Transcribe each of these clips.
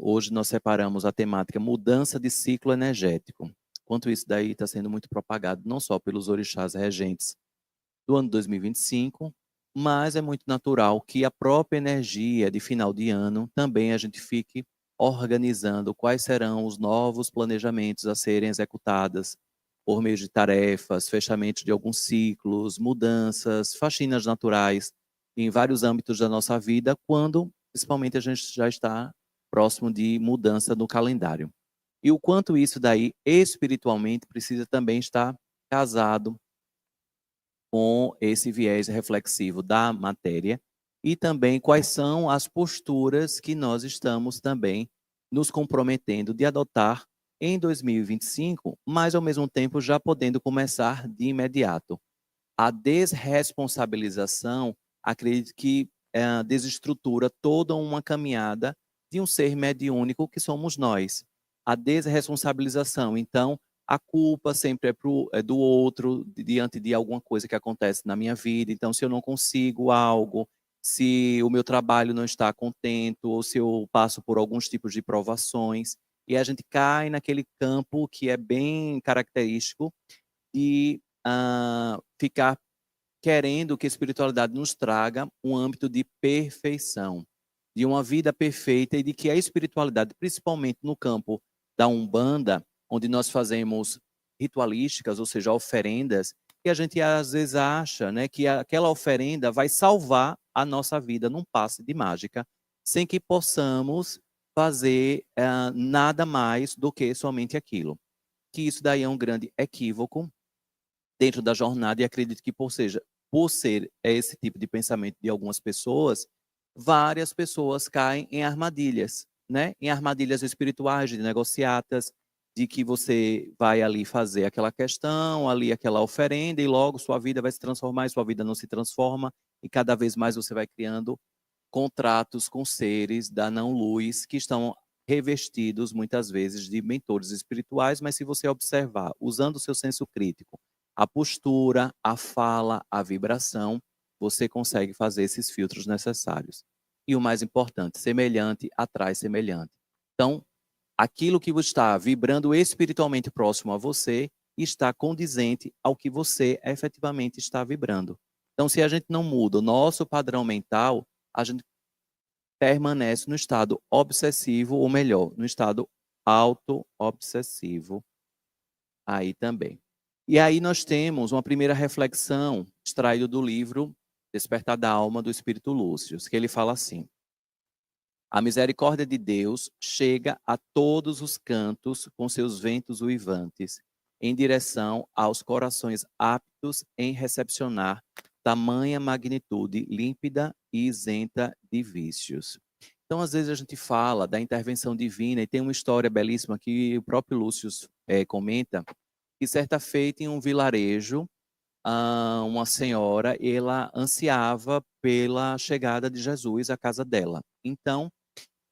Hoje nós separamos a temática mudança de ciclo energético. Quanto isso daí está sendo muito propagado, não só pelos orixás regentes do ano 2025, mas é muito natural que a própria energia de final de ano também a gente fique organizando quais serão os novos planejamentos a serem executados por meio de tarefas, fechamentos de alguns ciclos, mudanças, faxinas naturais em vários âmbitos da nossa vida, quando principalmente a gente já está próximo de mudança no calendário. E o quanto isso daí espiritualmente precisa também estar casado com esse viés reflexivo da matéria e também quais são as posturas que nós estamos também nos comprometendo de adotar em 2025, mas ao mesmo tempo já podendo começar de imediato. A desresponsabilização, acredito que desestrutura toda uma caminhada de um ser mediúnico que somos nós. A desresponsabilização, então, a culpa sempre é do outro, diante de alguma coisa que acontece na minha vida. Então, se eu não consigo algo, se o meu trabalho não está contento, ou se eu passo por alguns tipos de provações, e a gente cai naquele campo que é bem característico de ficar querendo que a espiritualidade nos traga um âmbito de perfeição, de uma vida perfeita e de que a espiritualidade, principalmente no campo da Umbanda, onde nós fazemos ritualísticas, ou seja, oferendas, que a gente às vezes acha, né, que aquela oferenda vai salvar a nossa vida num passe de mágica, sem que possamos fazer nada mais do que somente aquilo. Que isso daí é um grande equívoco dentro da jornada e acredito que por ser esse tipo de pensamento de algumas pessoas, várias pessoas caem em armadilhas, né? Em armadilhas espirituais, de negociatas, de que você vai ali fazer aquela questão, ali aquela oferenda e logo sua vida vai se transformar e sua vida não se transforma e cada vez mais você vai criando contratos com seres da não-luz que estão revestidos muitas vezes de mentores espirituais, mas se você observar, usando o seu senso crítico, a postura, a fala, a vibração, você consegue fazer esses filtros necessários. E o mais importante, semelhante atrai semelhante. Então, aquilo que está vibrando espiritualmente próximo a você está condizente ao que você efetivamente está vibrando. Então, se a gente não muda o nosso padrão mental, a gente permanece no estado obsessivo, ou melhor, no estado auto-obsessivo aí também. E aí nós temos uma primeira reflexão extraída do livro Despertar da Alma do Espírito Lúcio, que ele fala assim: a misericórdia de Deus chega a todos os cantos com seus ventos uivantes, em direção aos corações aptos em recepcionar tamanha magnitude límpida e isenta de vícios. Então, às vezes a gente fala da intervenção divina e tem uma história belíssima que o próprio Lúcio comenta, que certa feita em um vilarejo, uma senhora, ela ansiava pela chegada de Jesus à casa dela. Então,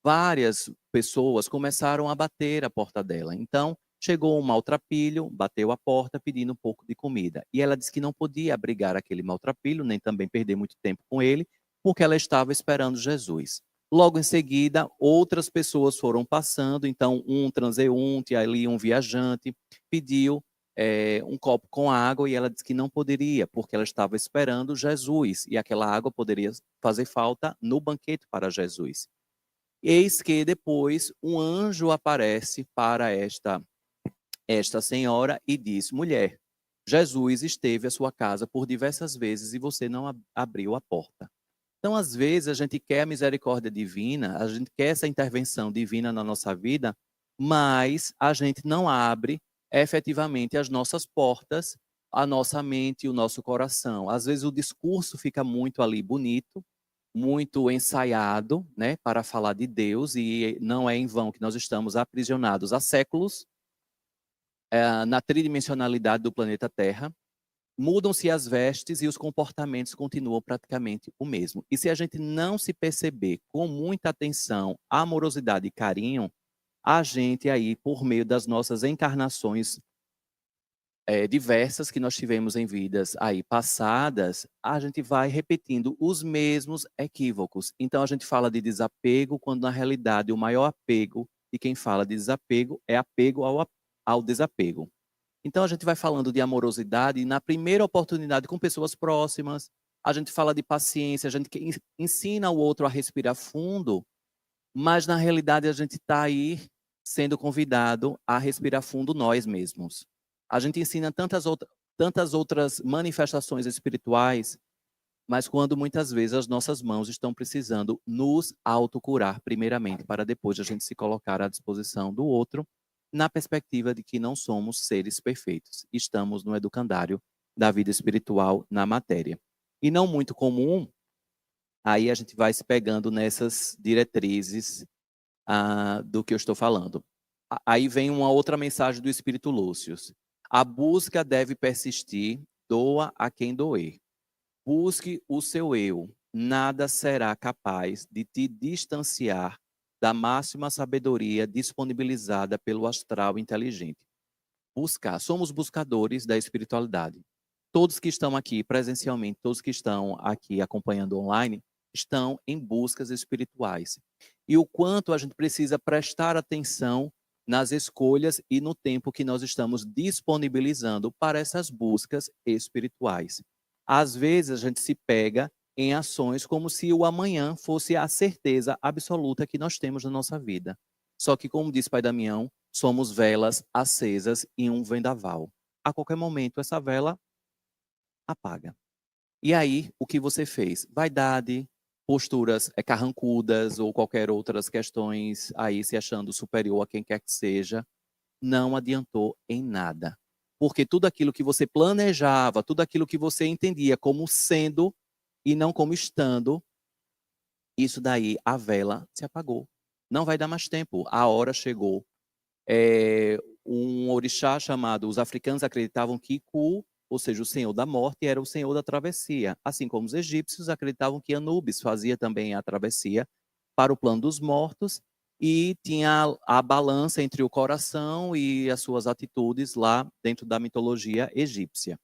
várias pessoas começaram a bater a porta dela. Então, chegou um maltrapilho, bateu a porta pedindo um pouco de comida. E ela disse que não podia abrigar aquele maltrapilho, nem também perder muito tempo com ele, porque ela estava esperando Jesus. Logo em seguida, outras pessoas foram passando, então um transeunte, ali um viajante, pediu um copo com água e ela disse que não poderia, porque ela estava esperando Jesus e aquela água poderia fazer falta no banquete para Jesus. Eis que depois um anjo aparece para esta senhora e diz: mulher, Jesus esteve à sua casa por diversas vezes e você não abriu a porta. Então, às vezes, a gente quer a misericórdia divina, a gente quer essa intervenção divina na nossa vida, mas a gente não abre efetivamente as nossas portas, a nossa mente e o nosso coração. Às vezes, o discurso fica muito ali bonito, muito ensaiado, né, para falar de Deus, e não é em vão que nós estamos aprisionados há séculos na tridimensionalidade do planeta Terra. Mudam-se as vestes e os comportamentos continuam praticamente o mesmo. E se a gente não se perceber com muita atenção, amorosidade e carinho, a gente aí, por meio das nossas encarnações diversas que nós tivemos em vidas aí passadas, a gente vai repetindo os mesmos equívocos. Então a gente fala de desapego, quando na realidade o maior apego de quem fala de desapego é apego ao desapego. Então a gente vai falando de amorosidade e na primeira oportunidade com pessoas próximas, a gente fala de paciência, a gente ensina o outro a respirar fundo, mas na realidade a gente está aí sendo convidado a respirar fundo nós mesmos. A gente ensina tantas outras manifestações espirituais, mas quando muitas vezes as nossas mãos estão precisando nos autocurar primeiramente, para depois a gente se colocar à disposição do outro, na perspectiva de que não somos seres perfeitos. Estamos no educandário da vida espiritual na matéria. E não muito comum, aí a gente vai se pegando nessas diretrizes do que eu estou falando. Aí vem uma outra mensagem do Espírito Lúcio. A busca deve persistir, doa a quem doer. Busque o seu eu. Nada será capaz de te distanciar da máxima sabedoria disponibilizada pelo astral inteligente. Buscar. Somos buscadores da espiritualidade. Todos que estão aqui presencialmente, todos que estão aqui acompanhando online, estão em buscas espirituais. E o quanto a gente precisa prestar atenção nas escolhas e no tempo que nós estamos disponibilizando para essas buscas espirituais. Às vezes a gente se pega em ações como se o amanhã fosse a certeza absoluta que nós temos na nossa vida. Só que, como disse Pai Damião, somos velas acesas em um vendaval. A qualquer momento, essa vela apaga. E aí, o que você fez? Vaidade, posturas carrancudas ou qualquer outras questões aí se achando superior a quem quer que seja, não adiantou em nada. Porque tudo aquilo que você planejava, tudo aquilo que você entendia como sendo e não como estando, isso daí, a vela se apagou. Não vai dar mais tempo, a hora chegou. Um orixá chamado, os africanos acreditavam que Ku, ou seja, o senhor da morte, era o senhor da travessia. Assim como os egípcios acreditavam que Anubis fazia também a travessia para o plano dos mortos e tinha a balança entre o coração e as suas atitudes lá dentro da mitologia egípcia.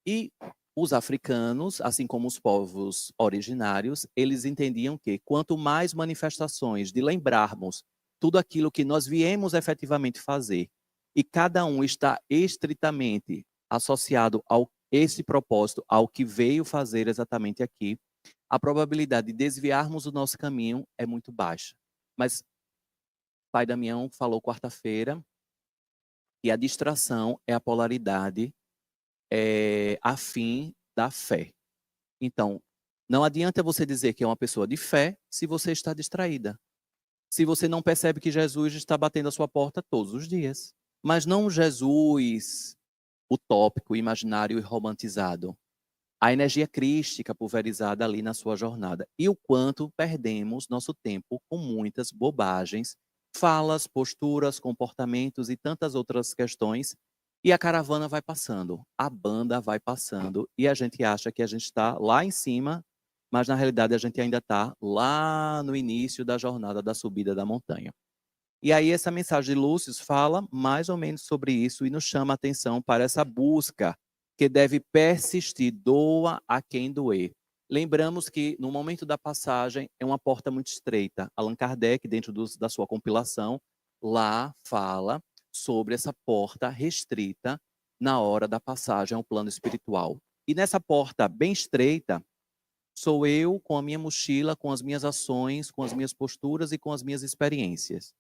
E os africanos, assim como os povos originários, eles entendiam que quanto mais manifestações de lembrarmos tudo aquilo que nós viemos efetivamente fazer, e cada um está estritamente associado ao esse propósito, ao que veio fazer exatamente aqui, a probabilidade de desviarmos o nosso caminho é muito baixa. Mas Pai Damião falou quarta-feira que a distração é a polaridade afim da fé. Então, não adianta você dizer que é uma pessoa de fé se você está distraída. Se você não percebe que Jesus está batendo a sua porta todos os dias. Mas não um Jesus utópico, imaginário e romantizado. A energia crística pulverizada ali na sua jornada. E o quanto perdemos nosso tempo com muitas bobagens, falas, posturas, comportamentos e tantas outras questões. E a caravana vai passando, a banda vai passando e a gente acha que a gente está lá em cima, mas na realidade a gente ainda está lá no início da jornada da subida da montanha. E aí essa mensagem de Lúcio fala mais ou menos sobre isso e nos chama a atenção para essa busca que deve persistir, doa a quem doer. Lembramos que no momento da passagem é uma porta muito estreita. Allan Kardec, dentro da sua compilação, lá fala sobre essa porta restrita na hora da passagem ao plano espiritual. E nessa porta bem estreita, sou eu com a minha mochila, com as minhas ações, com as minhas posturas e com as minhas experiências.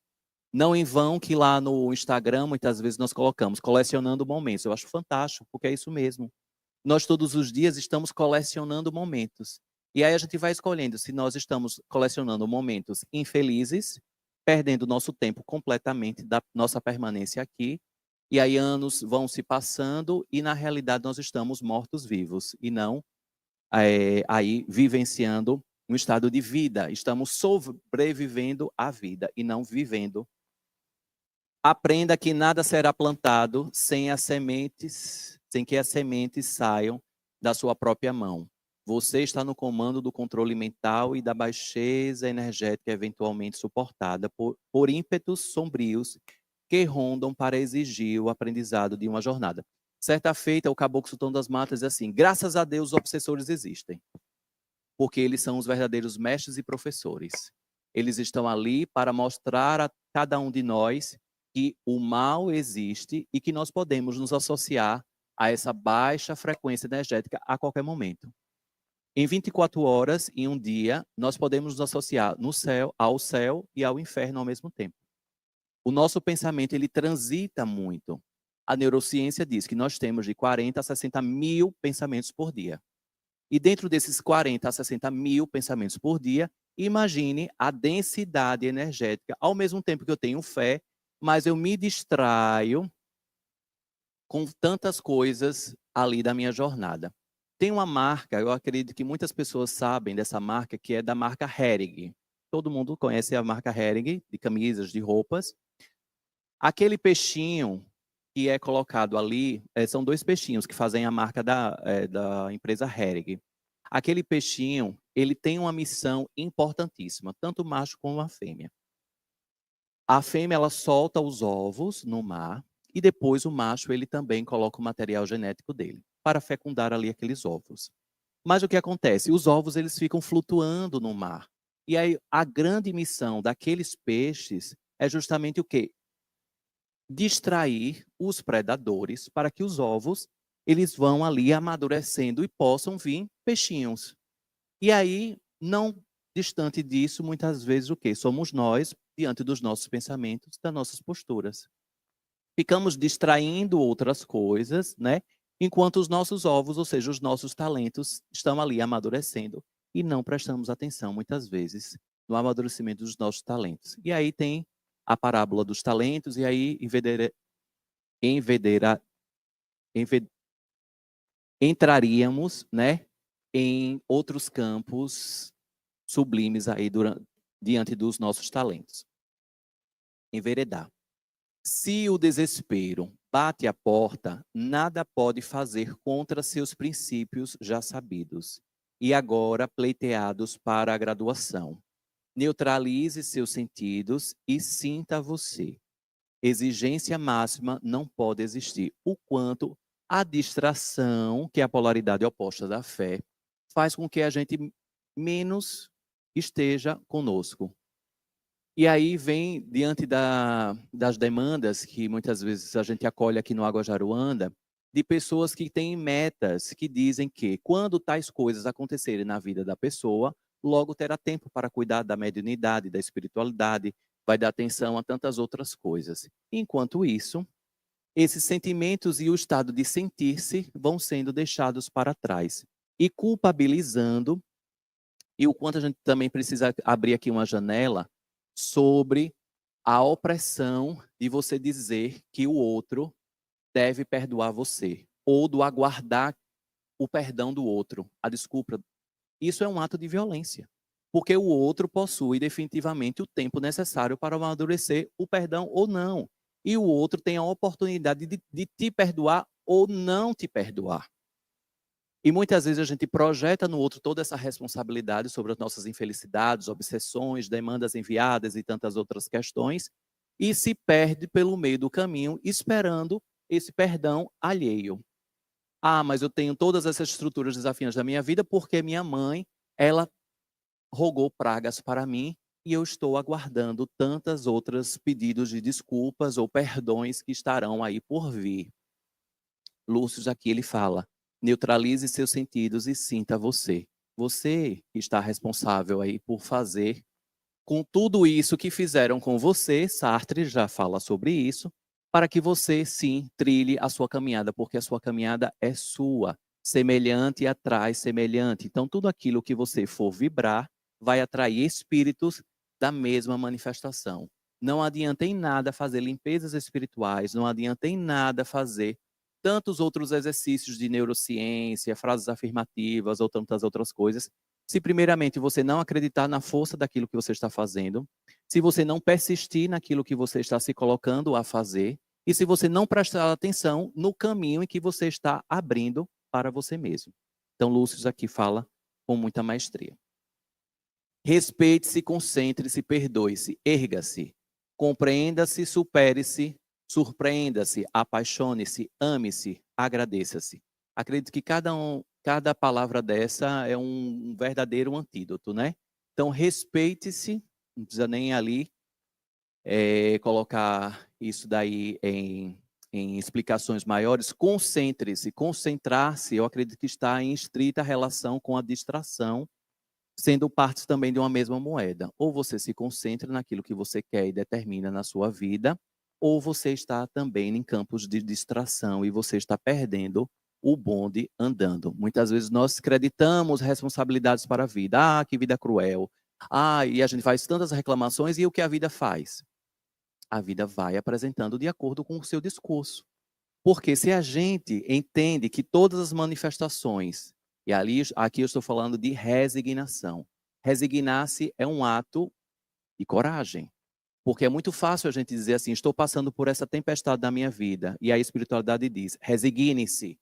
Não em vão que lá no Instagram, muitas vezes nós colocamos colecionando momentos. Eu acho fantástico, porque é isso mesmo. Nós todos os dias estamos colecionando momentos. E aí a gente vai escolhendo se nós estamos colecionando momentos infelizes, perdendo nosso tempo completamente da nossa permanência aqui, e aí anos vão se passando e na realidade nós estamos mortos-vivos e não aí vivenciando um estado de vida. Estamos sobrevivendo à vida e não vivendo. Aprenda que nada será plantado sem que as sementes saiam da sua própria mão. Você está no comando do controle mental e da baixeza energética eventualmente suportada por ímpetos sombrios que rondam para exigir o aprendizado de uma jornada. Certa feita, o Caboclo Sultão das Matas diz assim: graças a Deus os obsessores existem, porque eles são os verdadeiros mestres e professores. Eles estão ali para mostrar a cada um de nós que o mal existe e que nós podemos nos associar a essa baixa frequência energética a qualquer momento. Em 24 horas, em um dia, nós podemos nos associar no céu, ao céu e ao inferno ao mesmo tempo. O nosso pensamento, ele transita muito. A neurociência diz que nós temos de 40 a 60 mil pensamentos por dia. E dentro desses 40 a 60 mil pensamentos por dia, imagine a densidade energética. Ao mesmo tempo que eu tenho fé, mas eu me distraio com tantas coisas ali da minha jornada. Tem uma marca, eu acredito que muitas pessoas sabem dessa marca, que é da marca Hering. Todo mundo conhece a marca Hering, de camisas, de roupas. Aquele peixinho que é colocado ali, são 2 peixinhos que fazem a marca da empresa Hering. Aquele peixinho, ele tem uma missão importantíssima, tanto o macho como a fêmea. A fêmea, ela solta os ovos no mar e depois o macho, ele também coloca o material genético dele para fecundar ali aqueles ovos. Mas o que acontece? Os ovos, eles ficam flutuando no mar. E aí a grande missão daqueles peixes é justamente o quê? Distrair os predadores para que os ovos eles vão ali amadurecendo e possam vir peixinhos. E aí, não distante disso, muitas vezes o quê? Somos nós, diante dos nossos pensamentos, das nossas posturas. Ficamos distraindo outras coisas, né? Enquanto os nossos ovos, ou seja, os nossos talentos, estão ali amadurecendo e não prestamos atenção, muitas vezes, no amadurecimento dos nossos talentos. E aí tem a parábola dos talentos, e aí entraríamos, né, em outros campos sublimes aí diante dos nossos talentos. Enveredar. Se o desespero bate à porta, nada pode fazer contra seus princípios já sabidos e agora pleiteados para a graduação. Neutralize seus sentidos e sinta você. Exigência máxima não pode existir, o quanto a distração, que é a polaridade oposta da fé, faz com que a gente menos esteja conosco. E aí vem, diante das demandas que muitas vezes a gente acolhe aqui no Água Jaruanda, de pessoas que têm metas, que dizem que quando tais coisas acontecerem na vida da pessoa, logo terá tempo para cuidar da mediunidade, da espiritualidade, vai dar atenção a tantas outras coisas. Enquanto isso, esses sentimentos e o estado de sentir-se vão sendo deixados para trás. E culpabilizando, e o quanto a gente também precisa abrir aqui uma janela sobre a opressão de você dizer que o outro deve perdoar você, ou do aguardar o perdão do outro, a desculpa. Isso é um ato de violência, porque o outro possui definitivamente o tempo necessário para amadurecer o perdão ou não. E o outro tem a oportunidade de te perdoar ou não te perdoar. E muitas vezes a gente projeta no outro toda essa responsabilidade sobre as nossas infelicidades, obsessões, demandas enviadas e tantas outras questões, e se perde pelo meio do caminho esperando esse perdão alheio. Ah, mas eu tenho todas essas estruturas desafiantes da minha vida porque minha mãe, ela rogou pragas para mim e eu estou aguardando tantas outras pedidos de desculpas ou perdões que estarão aí por vir. Lúcio aqui ele fala: neutralize seus sentidos e sinta você. Você que está responsável aí por fazer com tudo isso que fizeram com você, Sartre já fala sobre isso, para que você sim trilhe a sua caminhada, porque a sua caminhada é sua. Semelhante atrai semelhante. Então tudo aquilo que você for vibrar vai atrair espíritos da mesma manifestação. Não adianta em nada fazer limpezas espirituais, não adianta em nada fazer tantos outros exercícios de neurociência, frases afirmativas ou tantas outras coisas, se primeiramente você não acreditar na força daquilo que você está fazendo, se você não persistir naquilo que você está se colocando a fazer, e se você não prestar atenção no caminho em que você está abrindo para você mesmo. Então, Lúcio aqui fala com muita maestria. Respeite-se, concentre-se, perdoe-se, erga-se, compreenda-se, supere-se, surpreenda-se, apaixone-se, ame-se, agradeça-se. Acredito que cada palavra dessa é um verdadeiro antídoto, né? Então, respeite-se, não precisa nem ali colocar isso daí em explicações maiores. Concentre-se, concentrar-se, eu acredito que está em estrita relação com a distração, sendo partes também de uma mesma moeda. Ou você se concentra naquilo que você quer e determina na sua vida, ou você está também em campos de distração e você está perdendo o bonde andando. Muitas vezes nós acreditamos responsabilidades para a vida. Ah, que vida cruel. Ah, e a gente faz tantas reclamações e o que a vida faz? A vida vai apresentando de acordo com o seu discurso. Porque se a gente entende que todas as manifestações, e aqui eu estou falando de resignação. Resignar-se é um ato de coragem. Porque é muito fácil a gente dizer assim, estou passando por essa tempestade da minha vida. E a espiritualidade diz, resigne-se.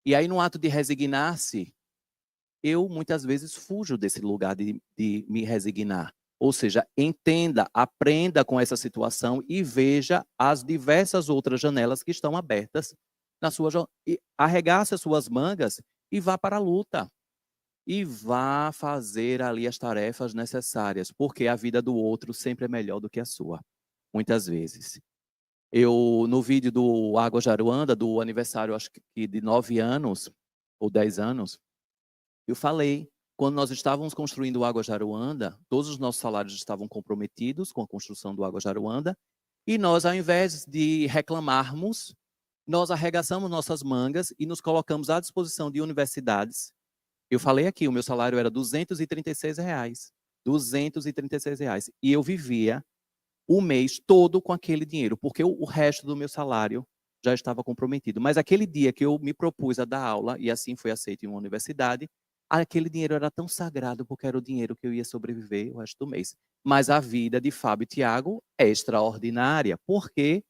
E aí no ato de resignar-se, eu muitas vezes fujo desse lugar de me resignar. Ou seja, entenda, aprenda com essa situação e veja as diversas outras janelas que estão abertas na sua e arregace as suas mangas e vá para a luta. E vá fazer ali as tarefas necessárias, porque a vida do outro sempre é melhor do que a sua, muitas vezes. Eu, no vídeo do Água Jaruanda, do aniversário, acho que de 9 anos, ou 10 anos, eu falei, quando nós estávamos construindo o Água Jaruanda, todos os nossos salários estavam comprometidos com a construção do Água Jaruanda, e nós, ao invés de reclamarmos, nós arregaçamos nossas mangas e nos colocamos à disposição de universidades. Eu falei aqui, o meu salário era R$ 236. R$ 236. E eu vivia o mês todo com aquele dinheiro, porque o resto do meu salário já estava comprometido. Mas aquele dia que eu me propus a dar aula, e assim foi aceito em uma universidade, aquele dinheiro era tão sagrado, porque era o dinheiro que eu ia sobreviver o resto do mês. Mas a vida de Fábio e Tiago é extraordinária. Por quê?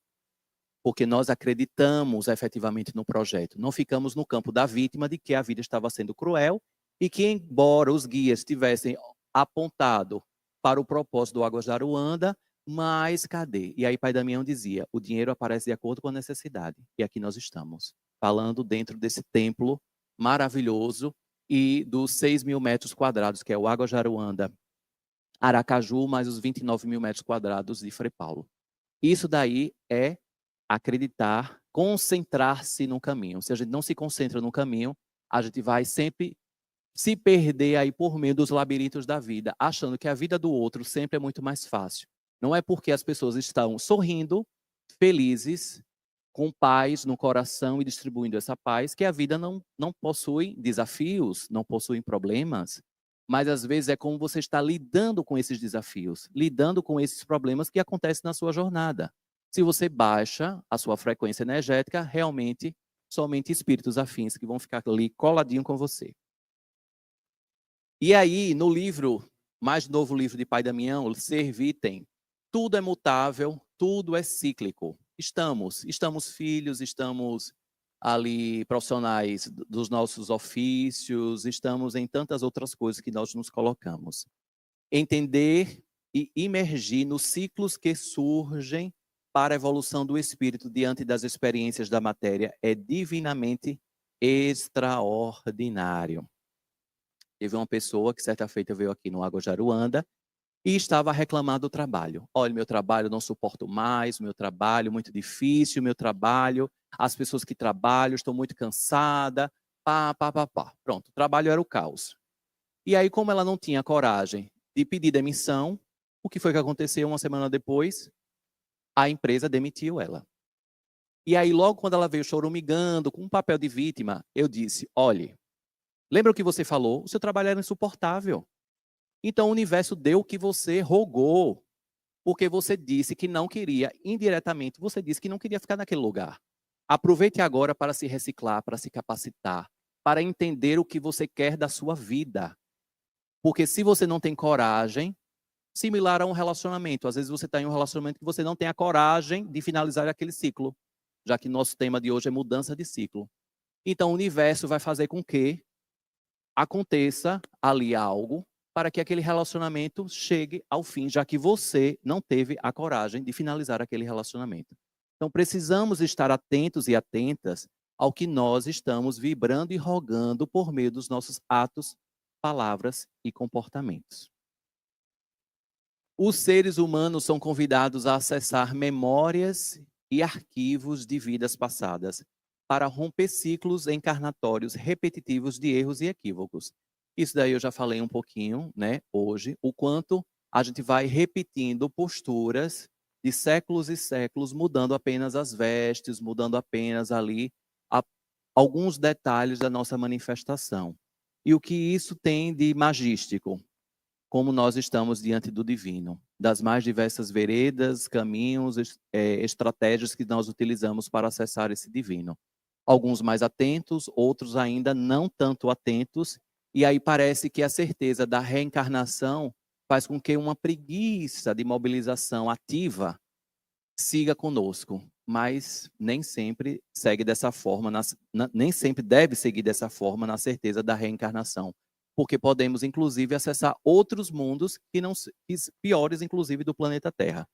Porque nós acreditamos efetivamente no projeto. Não ficamos no campo da vítima de que a vida estava sendo cruel e que, embora os guias tivessem apontado para o propósito do Águas de Aruanda, mas cadê? E aí Pai Damião dizia, o dinheiro aparece de acordo com a necessidade. E aqui nós estamos, falando dentro desse templo maravilhoso e dos 6.000 metros quadrados, que é o Águas de Aruanda, Aracaju, mais os 29 mil metros quadrados de Frei Paulo. Isso daí é acreditar, concentrar-se no caminho. Se a gente não se concentra no caminho, a gente vai sempre se perder aí por meio dos labirintos da vida, achando que a vida do outro sempre é muito mais fácil. Não é porque as pessoas estão sorrindo, felizes, com paz no coração e distribuindo essa paz, que a vida não possui desafios, não possui problemas, mas às vezes é como você está lidando com esses desafios, lidando com esses problemas que acontecem na sua jornada. Se você baixa a sua frequência energética, realmente somente espíritos afins que vão ficar ali coladinho com você. E aí, no livro, mais novo livro de Pai Damião, Ser Vitem, tudo é mutável, tudo é cíclico. Estamos filhos, estamos ali profissionais dos nossos ofícios, estamos em tantas outras coisas que nós nos colocamos. Entender e imergir nos ciclos que surgem para a evolução do espírito diante das experiências da matéria é divinamente extraordinário. Teve uma pessoa que certa feita veio aqui no Água de Aruanda e estava reclamando do trabalho. Olha, meu trabalho não suporto mais, meu trabalho muito difícil, meu trabalho, as pessoas que trabalham, estou muito cansada, pá. Pronto, o trabalho era o caos. E aí, como ela não tinha coragem de pedir demissão, o que foi que aconteceu uma semana depois? A empresa demitiu ela. E aí, logo quando ela veio chorumigando, com um papel de vítima, eu disse, olhe, lembra o que você falou? O seu trabalho era insuportável. Então, o universo deu o que você rogou, porque você disse que não queria, indiretamente, você disse que não queria ficar naquele lugar. Aproveite agora para se reciclar, para se capacitar, para entender o que você quer da sua vida. Porque se você não tem coragem, similar a um relacionamento, às vezes você está em um relacionamento que você não tem a coragem de finalizar aquele ciclo, já que nosso tema de hoje é mudança de ciclo. Então, o universo vai fazer com que aconteça ali algo para que aquele relacionamento chegue ao fim, já que você não teve a coragem de finalizar aquele relacionamento. Então, precisamos estar atentos e atentas ao que nós estamos vibrando e rogando por meio dos nossos atos, palavras e comportamentos. Os seres humanos são convidados a acessar memórias e arquivos de vidas passadas para romper ciclos encarnatórios repetitivos de erros e equívocos. Isso daí eu já falei um pouquinho, né, hoje, o quanto a gente vai repetindo posturas de séculos e séculos, mudando apenas as vestes, mudando apenas ali a, alguns detalhes da nossa manifestação. E o que isso tem de magístico? Como nós estamos diante do divino, das mais diversas veredas, caminhos, estratégias que nós utilizamos para acessar esse divino. Alguns mais atentos, outros ainda não tanto atentos, e aí parece que a certeza da reencarnação faz com que uma preguiça de mobilização ativa siga conosco, mas nem sempre segue dessa forma, nem sempre deve seguir dessa forma na certeza da reencarnação, porque podemos inclusive acessar outros mundos que não que piores inclusive do planeta Terra,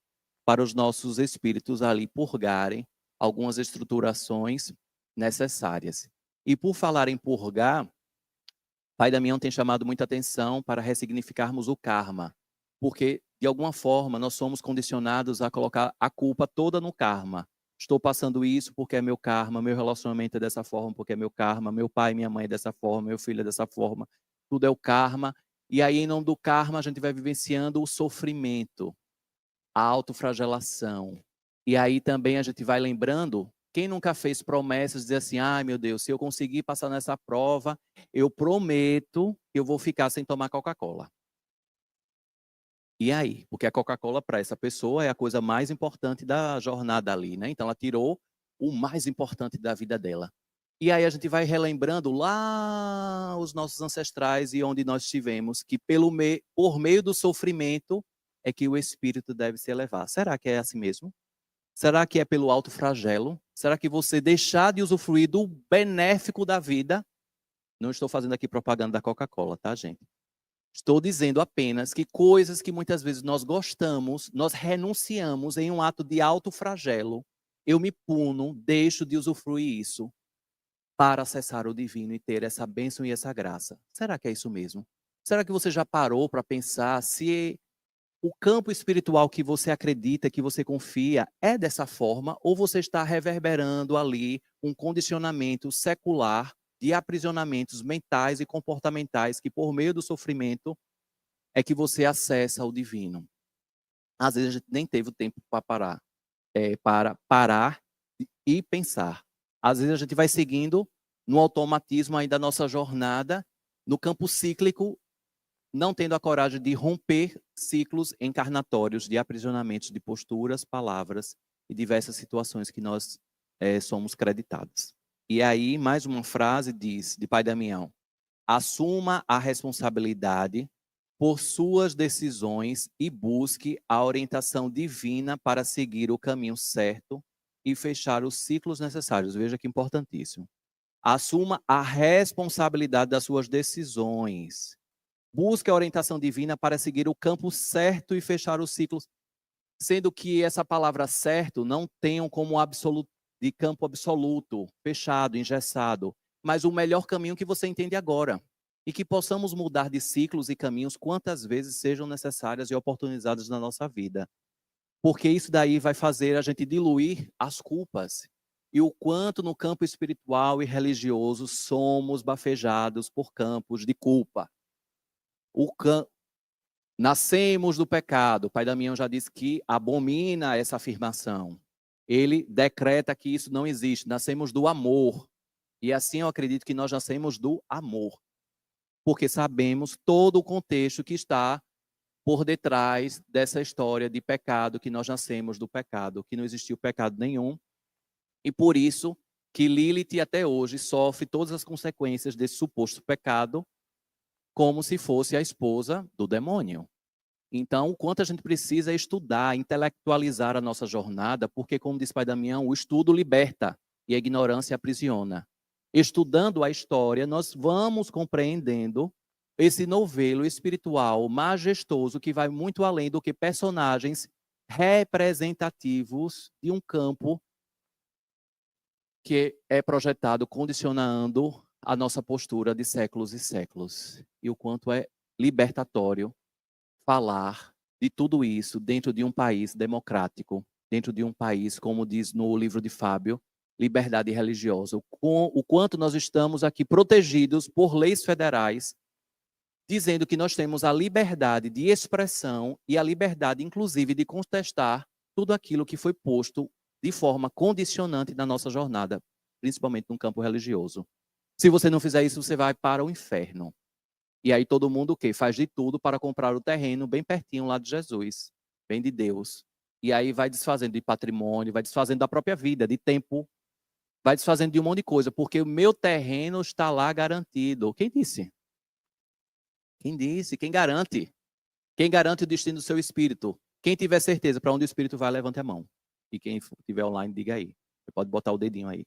para os nossos espíritos ali purgarem algumas estruturações necessárias. E por falar em purgar, Pai Damião tem chamado muita atenção para ressignificarmos o karma, porque, de alguma forma, nós somos condicionados a colocar a culpa toda no karma. Estou passando isso porque é meu karma, meu relacionamento é dessa forma porque é meu karma, meu pai e minha mãe é dessa forma, meu filho é dessa forma, tudo é o karma. E aí, em nome do karma, a gente vai vivenciando o sofrimento, a autoflagelação. E aí também a gente vai lembrando, quem nunca fez promessas, dizer assim, ai meu Deus, se eu conseguir passar nessa prova, eu prometo que eu vou ficar sem tomar Coca-Cola. E aí? Porque a Coca-Cola para essa pessoa é a coisa mais importante da jornada ali, né? Então ela tirou o mais importante da vida dela. E aí a gente vai relembrando lá os nossos ancestrais e onde nós estivemos, que por meio do sofrimento é que o espírito deve se elevar. Será que é assim mesmo? Será que é pelo alto flagelo? Será que você deixar de usufruir do benéfico da vida? Não estou fazendo aqui propaganda da Coca-Cola, tá, gente? Estou dizendo apenas que coisas que muitas vezes nós gostamos, nós renunciamos em um ato de alto flagelo. Eu me puno, deixo de usufruir isso para acessar o divino e ter essa bênção e essa graça. Será que é isso mesmo? Será que você já parou para pensar se o campo espiritual que você acredita, que você confia, é dessa forma, ou você está reverberando ali um condicionamento secular de aprisionamentos mentais e comportamentais que, por meio do sofrimento, é que você acessa o divino. Às vezes a gente nem teve o tempo para parar e pensar. Às vezes a gente vai seguindo no automatismo aí da nossa jornada, no campo cíclico, não tendo a coragem de romper ciclos encarnatórios de aprisionamentos de posturas, palavras e diversas situações que nós somos creditados. E aí, mais uma frase diz, de Pai Damião, assuma a responsabilidade por suas decisões e busque a orientação divina para seguir o caminho certo e fechar os ciclos necessários. Veja que importantíssimo. Assuma a responsabilidade das suas decisões. Busque a orientação divina para seguir o campo certo e fechar os ciclos, sendo que essa palavra certo não tenham como absoluto, de campo absoluto, fechado, engessado, mas o melhor caminho que você entende agora. E que possamos mudar de ciclos e caminhos quantas vezes sejam necessárias e oportunizadas na nossa vida. Porque isso daí vai fazer a gente diluir as culpas. E o quanto no campo espiritual e religioso somos bafejados por campos de culpa. Nascemos do pecado. O Pai Damião já disse que abomina essa afirmação. Ele decreta que isso não existe. Nascemos do amor. E assim eu acredito que nós nascemos do amor. Porque sabemos todo o contexto que está por detrás dessa história de pecado, que nós nascemos do pecado, que não existiu pecado nenhum. E por isso que Lilith até hoje sofre todas as consequências desse suposto pecado, como se fosse a esposa do demônio. Então, o quanto a gente precisa estudar, intelectualizar a nossa jornada, porque, como diz Pai Damião, o estudo liberta e a ignorância aprisiona. Estudando a história, nós vamos compreendendo esse novelo espiritual majestoso que vai muito além do que personagens representativos de um campo que é projetado condicionando a nossa postura de séculos e séculos. E o quanto é libertatório falar de tudo isso dentro de um país democrático, dentro de um país, como diz no livro de Fábio, liberdade religiosa. O quanto nós estamos aqui protegidos por leis federais, dizendo que nós temos a liberdade de expressão e a liberdade, inclusive, de contestar tudo aquilo que foi posto de forma condicionante na nossa jornada, principalmente no campo religioso. Se você não fizer isso, você vai para o inferno. E aí todo mundo o quê? Faz de tudo para comprar o terreno bem pertinho lá de Jesus, bem de Deus. E aí vai desfazendo de patrimônio, vai desfazendo da própria vida, de tempo, vai desfazendo de um monte de coisa, porque o meu terreno está lá garantido. Quem disse? Quem disse? Quem garante? Quem garante o destino do seu espírito? Quem tiver certeza para onde o espírito vai, levante a mão. E quem estiver online, diga aí. Você pode botar o dedinho aí.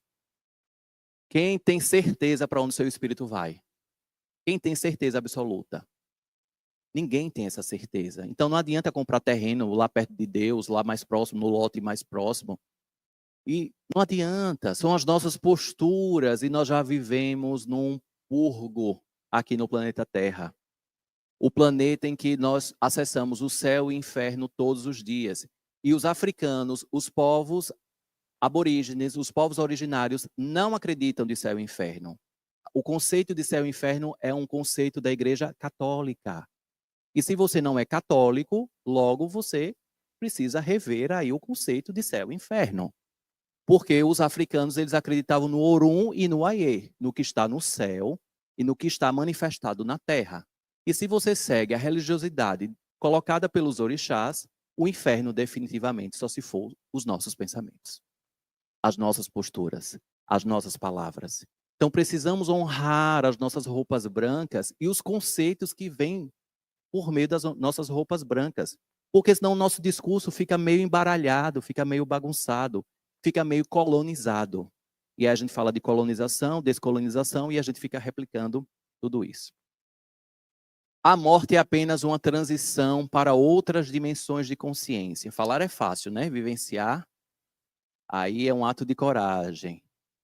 Quem tem certeza para onde o seu espírito vai? Quem tem certeza absoluta? Ninguém tem essa certeza. Então não adianta comprar terreno lá perto de Deus, lá mais próximo, no lote mais próximo. E não adianta, são as nossas posturas e nós já vivemos num purgo aqui no planeta Terra. O planeta em que nós acessamos o céu e o inferno todos os dias. E os africanos, os povos aborígenes, os povos originários não acreditam de céu e inferno. O conceito de céu e inferno é um conceito da Igreja Católica. E se você não é católico, logo você precisa rever aí o conceito de céu e inferno. Porque os africanos, eles acreditavam no Orum e no Aie, no que está no céu e no que está manifestado na terra. E se você segue a religiosidade colocada pelos orixás, o inferno definitivamente só se for os nossos pensamentos, as nossas posturas, as nossas palavras. Então precisamos honrar as nossas roupas brancas e os conceitos que vêm por meio das nossas roupas brancas. Porque senão o nosso discurso fica meio embaralhado, fica meio bagunçado, fica meio colonizado. E aí a gente fala de colonização, descolonização, e a gente fica replicando tudo isso. A morte é apenas uma transição para outras dimensões de consciência. Falar é fácil, né? Vivenciar, aí é um ato de coragem.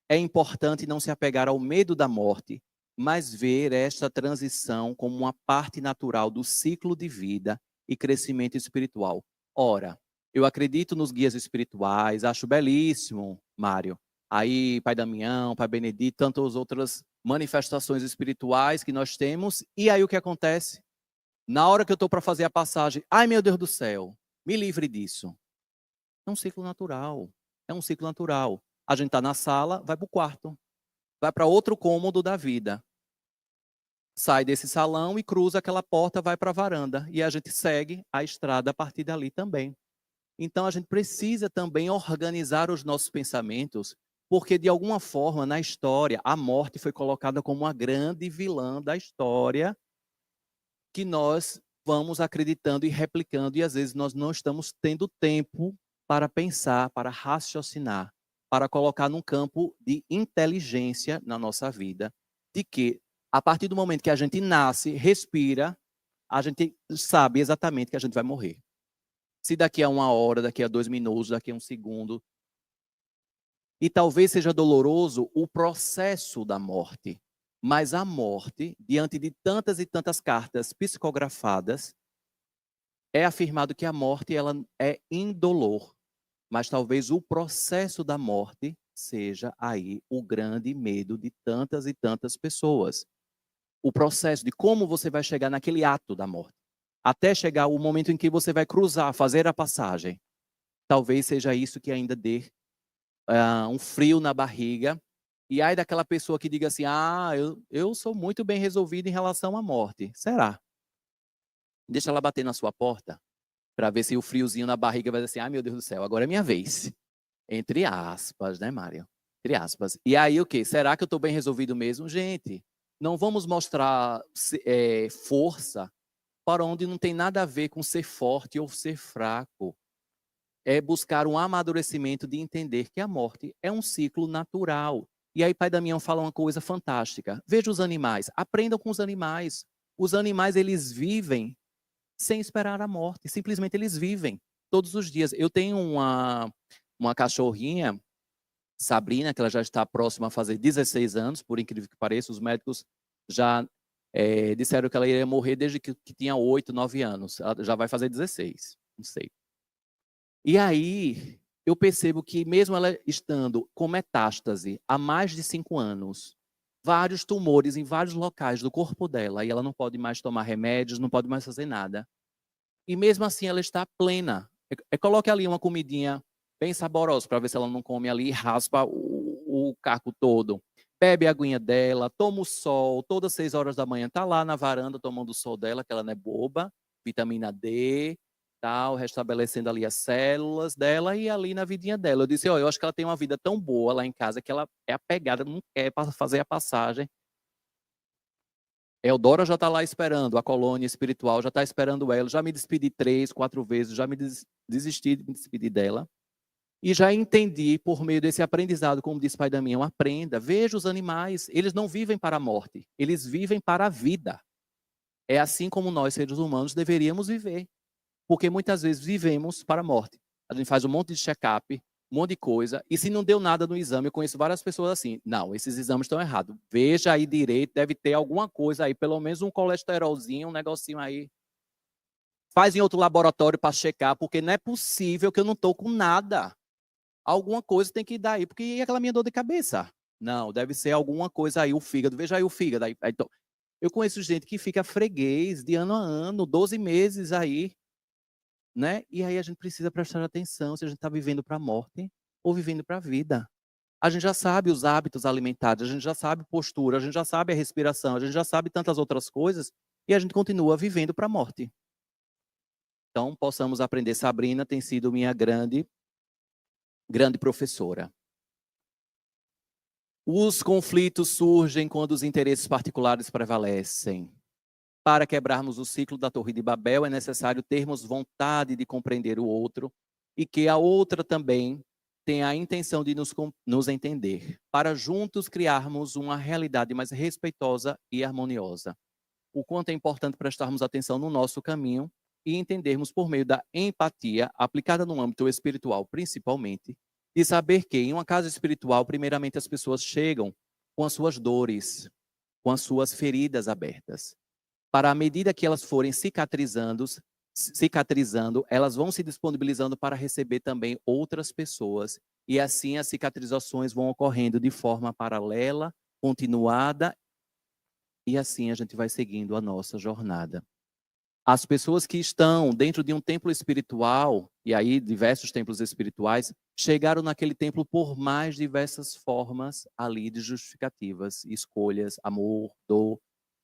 É importante não se apegar ao medo da morte, mas ver esta transição como uma parte natural do ciclo de vida e crescimento espiritual. Ora, eu acredito nos guias espirituais, acho belíssimo, Mário. Aí, Pai Damião, Pai Benedito, tantas outras manifestações espirituais que nós temos. E aí o que acontece? Na hora que eu estou para fazer a passagem, ai meu Deus do céu, me livre disso. É um ciclo natural. É um ciclo natural. A gente está na sala, vai para o quarto. Vai para outro cômodo da vida. Sai desse salão e cruza aquela porta, vai para a varanda. E a gente segue a estrada a partir dali também. Então a gente precisa também organizar os nossos pensamentos, porque de alguma forma na história a morte foi colocada como uma grande vilã da história que nós vamos acreditando e replicando, e às vezes nós não estamos tendo tempo para pensar, para raciocinar, para colocar num campo de inteligência na nossa vida, de que a partir do momento que a gente nasce, respira, a gente sabe exatamente que a gente vai morrer. Se daqui a 1 hora, daqui a 2 minutos, daqui a 1 segundo. E talvez seja doloroso o processo da morte. Mas a morte, diante de tantas e tantas cartas psicografadas, é afirmado que a morte ela é indolor. Mas talvez o processo da morte seja aí o grande medo de tantas e tantas pessoas. O processo de como você vai chegar naquele ato da morte. Até chegar o momento em que você vai cruzar, fazer a passagem. Talvez seja isso que ainda dê um frio na barriga. E aí daquela pessoa que diga assim, eu sou muito bem resolvido em relação à morte. Será? Deixa ela bater na sua porta, para ver se o friozinho na barriga vai dizer assim, meu Deus do céu, agora é minha vez. Entre aspas, né, Mário? Entre aspas. E aí o quê? Será que eu estou bem resolvido mesmo? Gente, não vamos mostrar força para onde não tem nada a ver com ser forte ou ser fraco. É buscar um amadurecimento de entender que a morte é um ciclo natural. E aí Pai Damião fala uma coisa fantástica. Veja os animais, aprendam com os animais. Os animais, eles vivem sem esperar a morte, simplesmente eles vivem todos os dias. Eu tenho uma cachorrinha Sabrina, que ela já está próxima a fazer 16 anos, por incrível que pareça, os médicos já disseram que ela iria morrer desde que tinha 8, 9 anos. Ela já vai fazer 16, não sei. E aí, eu percebo que mesmo ela estando com metástase há mais de 5 anos, vários tumores em vários locais do corpo dela, e ela não pode mais tomar remédios, não pode mais fazer nada. E mesmo assim ela está plena. Coloque ali uma comidinha bem saborosa para ver se ela não come ali e raspa o caco todo. Bebe a aguinha dela, toma o sol, todas 6 horas da manhã está lá na varanda tomando o sol dela, que ela não é boba, vitamina D, tal, restabelecendo ali as células dela e ali na vidinha dela. Eu disse, eu acho que ela tem uma vida tão boa lá em casa que ela é apegada, não quer fazer a passagem. Eudora já está lá esperando, a colônia espiritual já está esperando ela. Já me despedi 3, 4 vezes, já me desisti de me despedir dela. E já entendi, por meio desse aprendizado, como diz Pai Damião, aprenda, veja os animais, eles não vivem para a morte, eles vivem para a vida. É assim como nós, seres humanos, deveríamos viver. Porque muitas vezes vivemos para a morte. A gente faz um monte de check-up, um monte de coisa, e se não deu nada no exame, eu conheço várias pessoas assim, não, esses exames estão errados. Veja aí direito, deve ter alguma coisa aí, pelo menos um colesterolzinho, um negocinho aí. Faz em outro laboratório para checar, porque não é possível que eu não estou com nada. Alguma coisa tem que dar aí, porque e aquela minha dor de cabeça? Não, deve ser alguma coisa aí, o fígado. Veja aí o fígado. Então, eu conheço gente que fica freguês de ano a ano, 12 meses aí, né? E aí a gente precisa prestar atenção se a gente está vivendo para a morte ou vivendo para a vida. A gente já sabe os hábitos alimentares, a gente já sabe postura, a gente já sabe a respiração, a gente já sabe tantas outras coisas e a gente continua vivendo para a morte. Então, possamos aprender. Sabrina tem sido minha grande professora. Os conflitos surgem quando os interesses particulares prevalecem. Para quebrarmos o ciclo da Torre de Babel, é necessário termos vontade de compreender o outro e que a outra também tenha a intenção de nos entender, para juntos criarmos uma realidade mais respeitosa e harmoniosa. O quanto é importante prestarmos atenção no nosso caminho e entendermos por meio da empatia, aplicada no âmbito espiritual principalmente, de saber que em uma casa espiritual, primeiramente as pessoas chegam com as suas dores, com as suas feridas abertas. Para à medida que elas forem cicatrizando, elas vão se disponibilizando para receber também outras pessoas. E assim as cicatrizações vão ocorrendo de forma paralela, continuada, e assim a gente vai seguindo a nossa jornada. As pessoas que estão dentro de um templo espiritual, e aí diversos templos espirituais, chegaram naquele templo por mais diversas formas ali de justificativas, escolhas, amor, dor,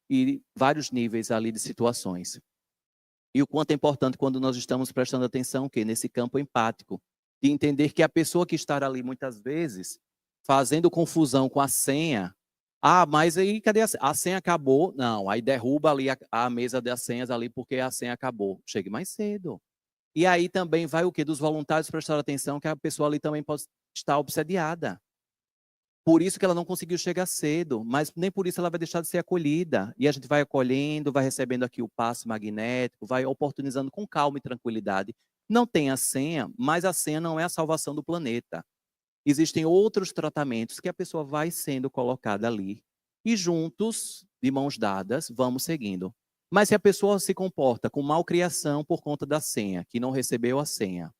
e vários níveis ali de situações. E o quanto é importante quando nós estamos prestando atenção que nesse campo empático, de entender que a pessoa que está ali muitas vezes fazendo confusão com a senha, mas aí cadê a senha? A senha acabou? Não, aí derruba ali a mesa das senhas ali porque a senha acabou. Chegue mais cedo. E aí também vai o que dos voluntários prestar atenção que a pessoa ali também pode estar obsediada. Por isso que ela não conseguiu chegar cedo, mas nem por isso ela vai deixar de ser acolhida. E a gente vai acolhendo, vai recebendo aqui o passe magnético, vai oportunizando com calma e tranquilidade. Não tem a senha, mas a senha não é a salvação do planeta. Existem outros tratamentos que a pessoa vai sendo colocada ali. E juntos, de mãos dadas, vamos seguindo. Mas se a pessoa se comporta com malcriação por conta da senha, que não recebeu a senha,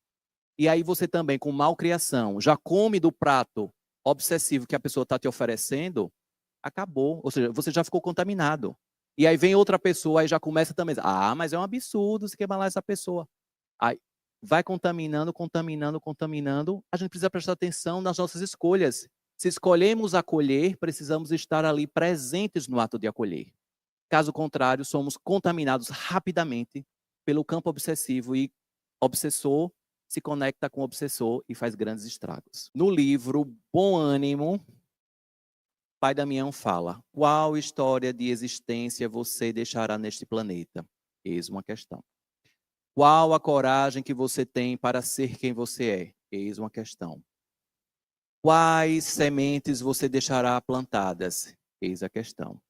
e aí você também, com malcriação, já come do prato obsessivo que a pessoa está te oferecendo, acabou. Ou seja, você já ficou contaminado. E aí vem outra pessoa e já começa também. Mas é um absurdo se queimar lá essa pessoa. Aí vai contaminando, contaminando, contaminando. A gente precisa prestar atenção nas nossas escolhas. Se escolhemos acolher, precisamos estar ali presentes no ato de acolher. Caso contrário, somos contaminados rapidamente pelo campo obsessivo e obsessor se conecta com o obsessor e faz grandes estragos. No livro Bom Ânimo, Pai Damião fala: qual história de existência você deixará neste planeta? Eis uma questão. Qual a coragem que você tem para ser quem você é? Eis uma questão. Quais sementes você deixará plantadas? Eis a questão.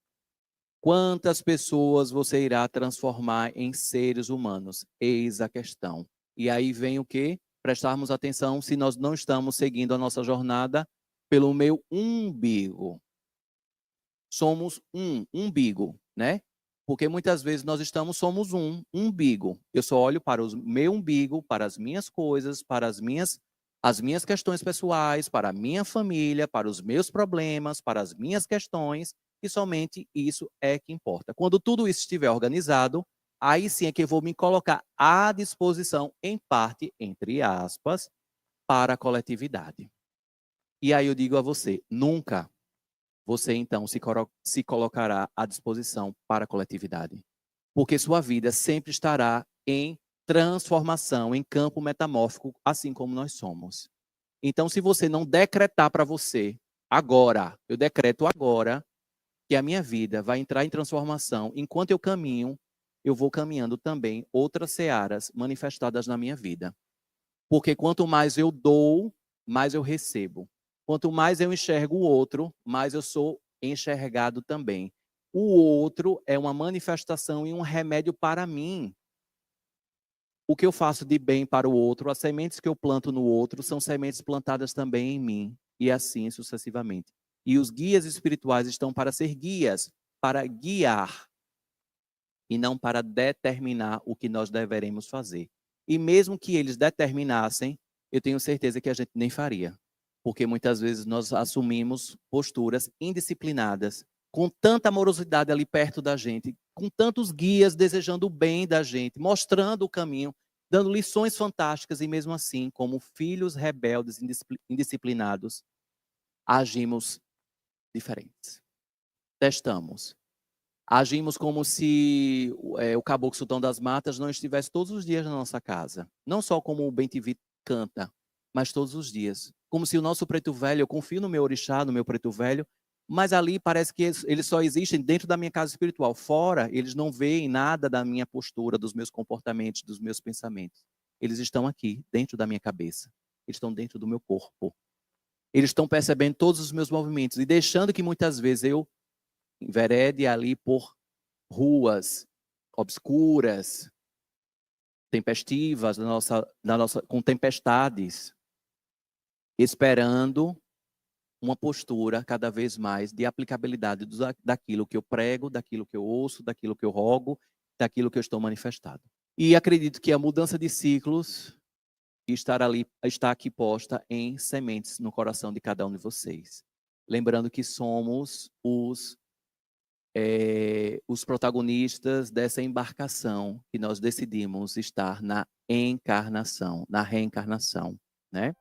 Quantas pessoas você irá transformar em seres humanos? Eis a questão. E aí vem o quê? Prestarmos atenção se nós não estamos seguindo a nossa jornada pelo meu umbigo. Somos um umbigo, né? Porque muitas vezes nós somos um umbigo. Eu só olho para o meu umbigo, para as minhas coisas, para as minhas questões pessoais, para a minha família, para os meus problemas, para as minhas questões, e somente isso é que importa. Quando tudo isso estiver organizado, aí sim é que eu vou me colocar à disposição, em parte, entre aspas, para a coletividade. E aí eu digo a você, nunca você então se colocará à disposição para a coletividade. Porque sua vida sempre estará em transformação, em campo metamórfico, assim como nós somos. Então, se você não decretar para você, agora, eu decreto agora, que a minha vida vai entrar em transformação, enquanto eu caminho, eu vou caminhando também outras searas manifestadas na minha vida. Porque quanto mais eu dou, mais eu recebo. Quanto mais eu enxergo o outro, mais eu sou enxergado também. O outro é uma manifestação e um remédio para mim. O que eu faço de bem para o outro, as sementes que eu planto no outro, são sementes plantadas também em mim. E assim sucessivamente. E os guias espirituais estão para ser guias, para guiar, e não para determinar o que nós deveremos fazer. E mesmo que eles determinassem, eu tenho certeza que a gente nem faria. Porque muitas vezes nós assumimos posturas indisciplinadas, com tanta amorosidade ali perto da gente, com tantos guias desejando o bem da gente, mostrando o caminho, dando lições fantásticas, e mesmo assim, como filhos rebeldes, indisciplinados, agimos diferentes. Testamos. Agimos como se o Caboclo Sultão das Matas não estivesse todos os dias na nossa casa. Não só como o Bem-te-vi canta, mas todos os dias. Como se o nosso preto velho, eu confio no meu orixá, no meu preto velho, mas ali parece que eles só existem dentro da minha casa espiritual. Fora, eles não veem nada da minha postura, dos meus comportamentos, dos meus pensamentos. Eles estão aqui, dentro da minha cabeça. Eles estão dentro do meu corpo. Eles estão percebendo todos os meus movimentos e deixando que muitas vezes eu enverede ali por ruas obscuras, tempestivas, com tempestades, esperando uma postura cada vez mais de aplicabilidade daquilo que eu prego, daquilo que eu ouço, daquilo que eu rogo, daquilo que eu estou manifestado. E acredito que a mudança de ciclos está aqui posta em sementes no coração de cada um de vocês. Lembrando que somos os protagonistas dessa embarcação que nós decidimos estar na encarnação, na reencarnação, né?